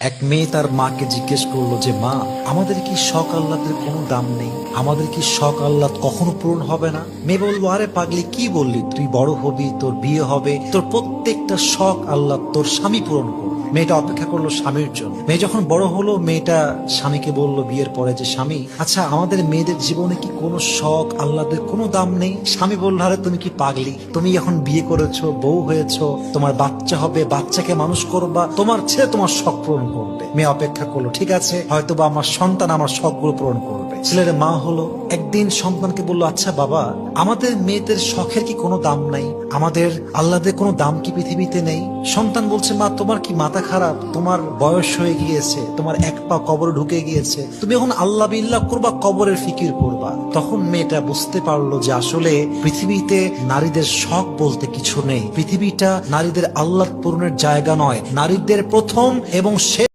এক মেয়ে তার মাকে জিজ্ঞেস করলো যে মা, আমাদের কি শখ আহ্লাদের কোনো দাম নেই? আমাদের কি শখ আহ্লাদ কখনো পূরণ হবে না? মেয়ে বললো, আরে পাগলি, কি বললি? তুই বড় হবি, তোর বিয়ে হবে, তোর প্রত্যেকটা শখ আহ্লাদ তোর স্বামী পূরণ করবে। মেয়েটা অপেক্ষা করলো স্বামীর জন্য। মেয়ে যখন বড় হলো, মেয়েটা স্বামীকে বলল বিয়ের পরে যে স্বামী, আচ্ছা আমাদের মেয়েদের জীবনে কি কোনো শখ আহ্লাদের কোনো দাম নেই? স্বামী বলল, আরে তুমি কি পাগলি? তুমি এখন বিয়ে করেছো, বউ হয়েছো, তোমার বাচ্চা হবে, বাচ্চাকে মানুষ করবা, তোমার ছেলে তোমার শখ পূরণ করবে। মেয়ে অপেক্ষা করলো, ঠিক আছে, হয়তোবা আমার সন্তান আমার শখগুলো পূরণ করবে। ছেলের মা হলো, একদিন সন্তানকে বললো, আচ্ছা বাবা, আমাদের মেয়েদের শখের কি কোনো দাম নাই? আমাদের আহ্লাদের কোনো দাম কি পৃথিবীতে নেই? সন্তান বলছে, মা তোমার কি মাথা খারাপ? তোমার বয়স হয়ে গিয়েছে, তোমার এক পা কবরে ঢুকে গিয়েছে, তুমি এখন আল্লাহ বিল্লাহ করবা, কবরের ফিকির করবা। তখন মেয়েটা বুঝতে পারলো যে আসলে পৃথিবীতে নারীদের শখ বলতে কিছু নেই। পৃথিবীটা নারীদের আহ্লাদ পূরণের জায়গা নয়, নারীদের প্রথম এবং শেষ